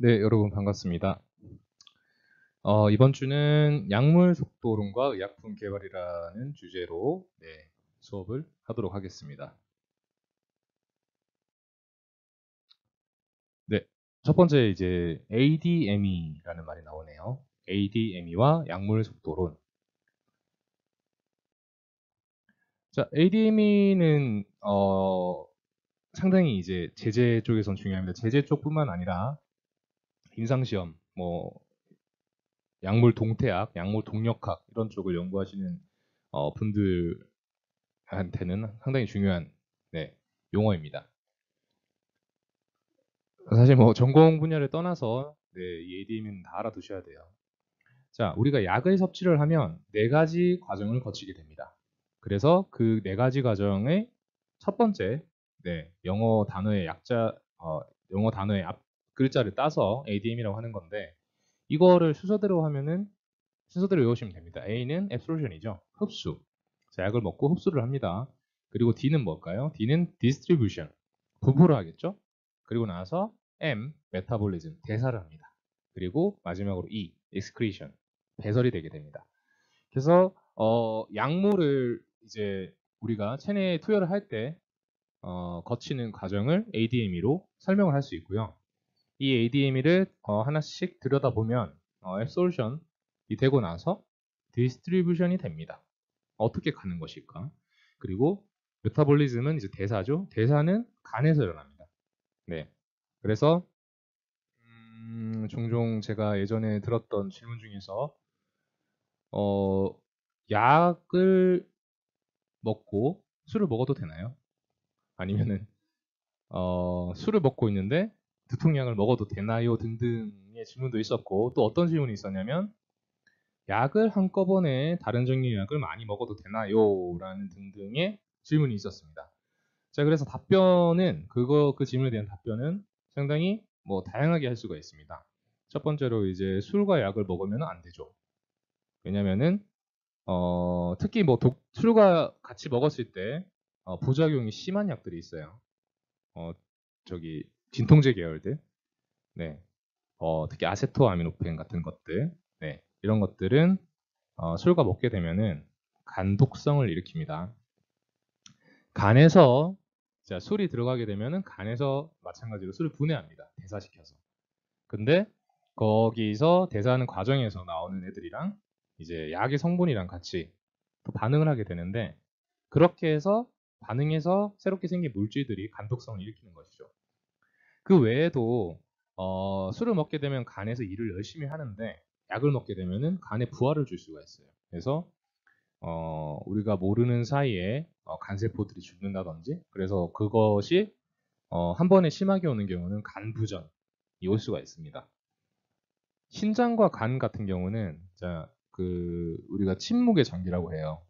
네, 여러분 반갑습니다. 이번 주는 약물 속도론과 의약품 개발이라는 주제로 수업을 하도록 하겠습니다. 네, 첫 번째 이제 ADME라는 말이 나오네요. ADME와 약물 속도론. 자, ADME는 상당히 이제 제재 쪽에선 중요합니다. 제재 쪽뿐만 아니라 임상시험, 뭐 약물 동태학, 약물 동력학 이런 쪽을 연구하시는 분들한테는 상당히 중요한 용어입니다. 사실 뭐 전공 분야를 떠나서 이 ADM은 다 알아두셔야 돼요. 자, 우리가 약을 섭취를 하면 네 가지 과정을 거치게 됩니다. 그래서 그 네 가지 과정의 첫 번째, 영어 단어의 앞 글자를 따서 ADM이라고 하는 건데 이거를 순서대로 외우시면 됩니다. A는 absorption이죠. 흡수. 자, 약을 먹고 흡수를 합니다. 그리고 D는 뭘까요? D는 distribution. 분포를 하겠죠? 그리고 나서 M, metabolism. 대사를 합니다. 그리고 마지막으로 E, excretion. 배설이 되게 됩니다. 그래서 약물을 이제 우리가 체내에 투여를 할 때 거치는 과정을 ADME로 설명을 할 수 있고요. 이 ADME를 하나씩 들여다보면 absorption이 되고 나서 distribution이 됩니다. 어떻게 가는 것일까? 그리고 메타볼리즘은 이제 대사죠. 대사는 간에서 일어납니다. 네. 그래서 종종 제가 예전에 들었던 질문 중에서 어, 약을 먹고 술을 먹어도 되나요? 아니면은 술을 먹고 있는데 두통약을 먹어도 되나요? 등등의 질문도 있었고 또 어떤 질문이 있었냐면 약을 한꺼번에 다른 종류의 약을 많이 먹어도 되나요? 라는 등등의 질문이 있었습니다. 자, 그래서 그 질문에 대한 답변은 상당히 뭐 다양하게 할 수가 있습니다. 첫 번째로 이제 술과 약을 먹으면 안 되죠. 왜냐면은 특히 뭐 술과 같이 먹었을 때 부작용이 심한 약들이 있어요. 어, 저기 진통제 계열들, 네, 특히 아세토아미노펜 같은 것들, 네, 이런 것들은 술과 먹게 되면은 간 독성을 일으킵니다. 간에서 자, 술이 들어가게 되면은 간에서 마찬가지로 술을 분해합니다. 대사시켜서. 근데 거기서 대사하는 과정에서 나오는 애들이랑 이제 약의 성분이랑 같이 또 반응을 하게 되는데 그렇게 해서 반응해서 새롭게 생긴 물질들이 간독성을 일으키는 것이죠. 그 외에도 술을 먹게 되면 간에서 일을 열심히 하는데 약을 먹게 되면은 간에 부하를 줄 수가 있어요. 그래서 우리가 모르는 사이에 간세포들이 죽는다든지 그래서 그것이 한 번에 심하게 오는 경우는 간부전이 올 수가 있습니다. 신장과 간 같은 경우는 우리가 침묵의 장기라고 해요.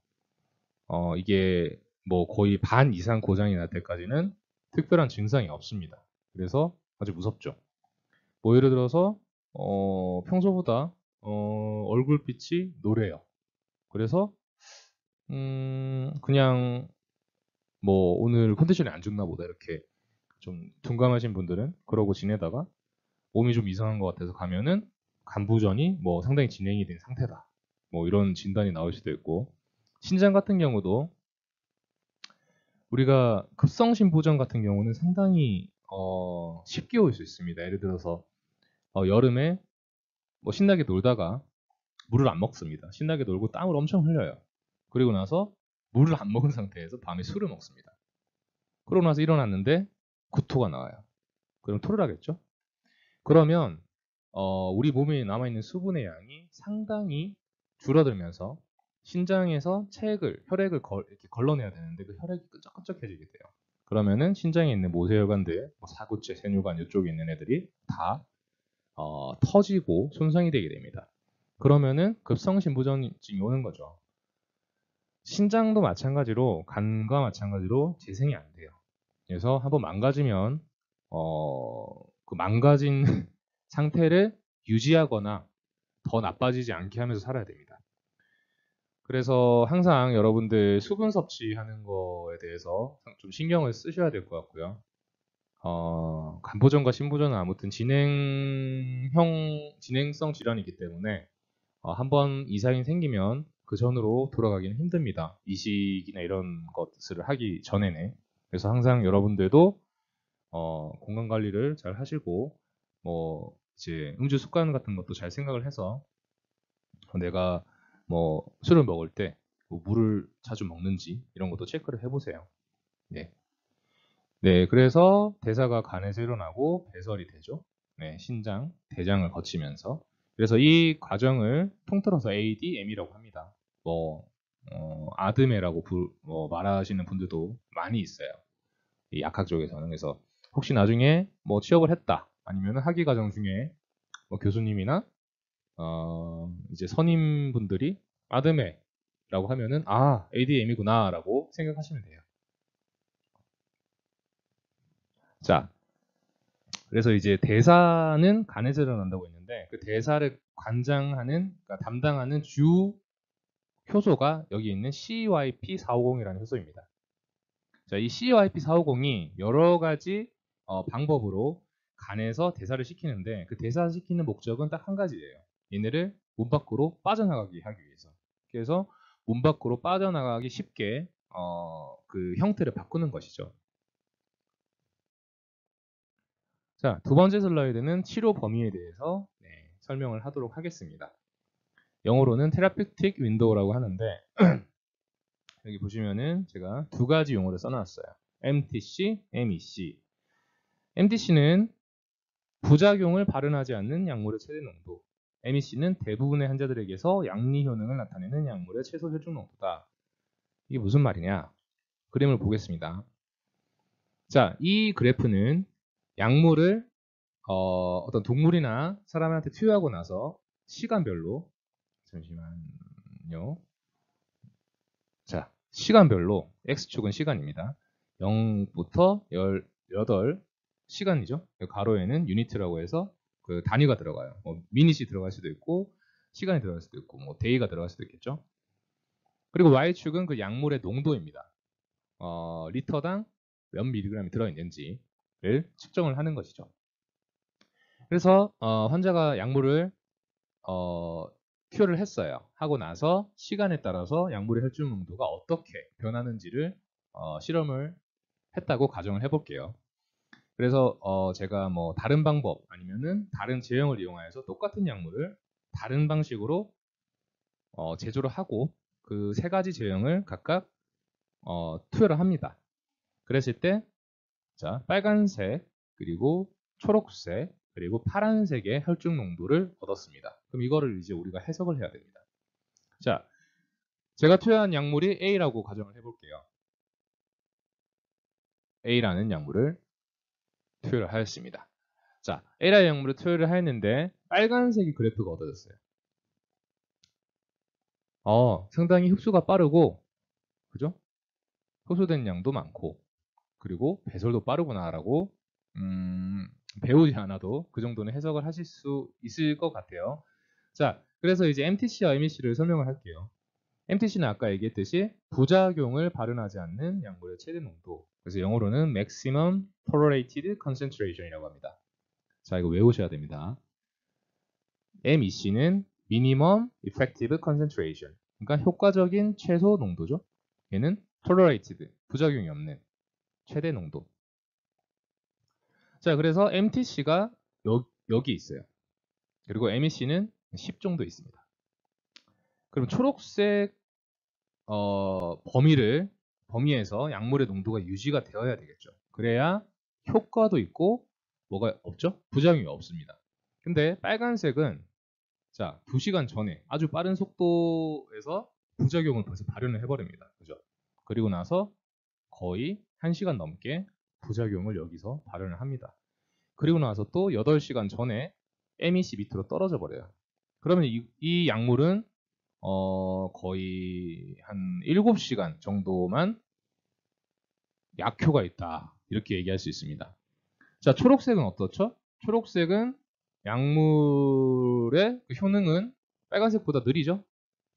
이게 뭐 거의 반 이상 고장이 날 때까지는 특별한 증상이 없습니다. 그래서 아주 무섭죠. 뭐 예를 들어서 평소보다 얼굴빛이 노래요. 그래서 그냥 뭐 오늘 컨디션이 안 좋나 보다 이렇게 좀 둔감하신 분들은 그러고 지내다가 몸이 좀 이상한 것 같아서 가면은 간부전이 뭐 상당히 진행이 된 상태다. 뭐 이런 진단이 나올 수도 있고 신장 같은 경우도 우리가 급성심부전 같은 경우는 상당히 쉽게 올 수 있습니다. 예를 들어서 여름에 뭐 신나게 놀다가 물을 안 먹습니다. 신나게 놀고 땀을 엄청 흘려요. 그리고 나서 물을 안 먹은 상태에서 밤에 술을 먹습니다. 그러고 나서 일어났는데 구토가 나와요. 그럼 토를 하겠죠? 그러면 우리 몸에 남아있는 수분의 양이 상당히 줄어들면서 신장에서 혈액을 이렇게 걸러내야 되는데 그 혈액이 끈적끈적해지게 돼요. 그러면은 신장에 있는 모세혈관들, 뭐 사구체, 세뇨관 이쪽에 있는 애들이 다 터지고 손상이 되게 됩니다. 그러면은 급성심부전증이 오는 거죠. 신장도 마찬가지로 간과 마찬가지로 재생이 안 돼요. 그래서 한번 망가지면 그 망가진 상태를 유지하거나 더 나빠지지 않게 하면서 살아야 됩니다. 그래서 항상 여러분들 수분 섭취하는 거에 대해서 좀 신경을 쓰셔야 될 것 같고요. 간보전과 신보전은 아무튼 진행성 질환이기 때문에 한번 이상이 생기면 그 전으로 돌아가기는 힘듭니다. 이식이나 이런 것을 하기 전에는. 그래서 항상 여러분들도 건강 관리를 잘 하시고 뭐 이제 음주 습관 같은 것도 잘 생각을 해서 내가 뭐 술을 먹을 때 뭐 물을 자주 먹는지 이런 것도 체크를 해보세요. 네. 네, 그래서 대사가 간에서 일어나고 배설이 되죠. 네, 신장, 대장을 거치면서. 그래서 이 과정을 통틀어서 ADM이라고 합니다. 뭐 아드메라고 말하시는 분들도 많이 있어요. 이 약학 쪽에서는. 그래서 혹시 나중에 뭐 취업을 했다, 아니면 학위 과정 중에 뭐 교수님이나 이제 선임분들이 아드메라고 하면은 ADM이구나라고 생각하시면 돼요. 자, 그래서 이제 대사는 간에서 일어난다고 했는데 그 대사를 관장하는, 그러니까 담당하는 주 효소가 여기 있는 CYP450이라는 효소입니다. 자, 이 CYP450이 여러 가지 방법으로 간에서 대사를 시키는데 그 대사시키는 목적은 딱 한 가지예요. 얘네를 몸 밖으로 빠져나가게 하기 위해서. 그래서 몸 밖으로 빠져나가기 쉽게 그 형태를 바꾸는 것이죠. 자, 두 번째 슬라이드는 치료 범위에 대해서 설명을 하도록 하겠습니다. 영어로는 테라피틱 윈도우라고 하는데 여기 보시면은 제가 두 가지 용어를 써놨어요. MTC, MEC. MTC는 부작용을 발현하지 않는 약물의 최대 농도. MEC는 대부분의 환자들에게서 양리 효능을 나타내는 약물의 최소 혈중 농도다. 이게 무슨 말이냐? 그림을 보겠습니다. 자, 이 그래프는 약물을 어떤 동물이나 사람한테 투여하고 나서 시간별로, 잠시만요. 자, 시간별로 X축은 시간입니다. 0부터 18 시간이죠. 가로에는 유니트라고 해서 그 단위가 들어가요. 뭐 미닛이 들어갈 수도 있고 시간이 들어갈 수도 있고 뭐 데이가 들어갈 수도 있겠죠. 그리고 Y축은 그 약물의 농도입니다. 리터당 몇 미리그램이 들어있는지를 측정을 하는 것이죠. 그래서 환자가 약물을 투여를 했어요. 하고 나서 시간에 따라서 약물의 혈중 농도가 어떻게 변하는지를 실험을 했다고 가정을 해볼게요. 그래서 제가 뭐 다른 방법 아니면은 다른 제형을 이용하여서 똑같은 약물을 다른 방식으로 제조를 하고 그 세 가지 제형을 각각 투여를 합니다. 그랬을 때 자, 빨간색, 그리고 초록색, 그리고 파란색의 혈중 농도를 얻었습니다. 그럼 이거를 이제 우리가 해석을 해야 됩니다. 자, 제가 투여한 약물이 A라고 가정을 해볼게요. A라는 약물을 투여를 하였습니다. 자, A라는 약물을 투여를 하였는데 빨간색이 그래프가 얻어졌어요. 상당히 흡수가 빠르고, 그죠? 흡수된 양도 많고, 그리고 배설도 빠르구나라고 배우지 않아도 그 정도는 해석을 하실 수 있을 것 같아요. 자, 그래서 이제 MTC와 MEC를 설명을 할게요. MTC는 아까 얘기했듯이 부작용을 발현하지 않는 약물의 최대 농도. 그래서 영어로는 Maximum Tolerated Concentration이라고 합니다. 자, 이거 외우셔야 됩니다. MEC는 Minimum Effective Concentration. 그러니까 효과적인 최소 농도죠. 얘는 Tolerated, 부작용이 없는 최대 농도. 자, 그래서 MTC가 여기 있어요. 그리고 MEC는 10 정도 있습니다. 그럼 초록색 범위에서 약물의 농도가 유지가 되어야 되겠죠. 그래야 효과도 있고 뭐가 없죠? 부작용이 없습니다. 근데 빨간색은 자, 2시간 전에 아주 빠른 속도에서 부작용을 벌써 발현을 해버립니다. 그죠? 그리고 나서 거의 1시간 넘게 부작용을 여기서 발현을 합니다. 그리고 나서 또 8시간 전에 MEC 밑으로 떨어져 버려요. 그러면 이 약물은 거의 한 7시간 정도만 약효가 있다. 이렇게 얘기할 수 있습니다. 자, 초록색은 어떻죠? 초록색은 약물의 그 효능은 빨간색보다 느리죠?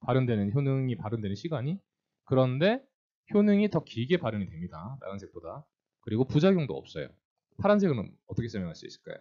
효능이 발현되는 시간이. 그런데 효능이 더 길게 발현이 됩니다. 빨간색보다. 그리고 부작용도 없어요. 파란색은 어떻게 설명할 수 있을까요?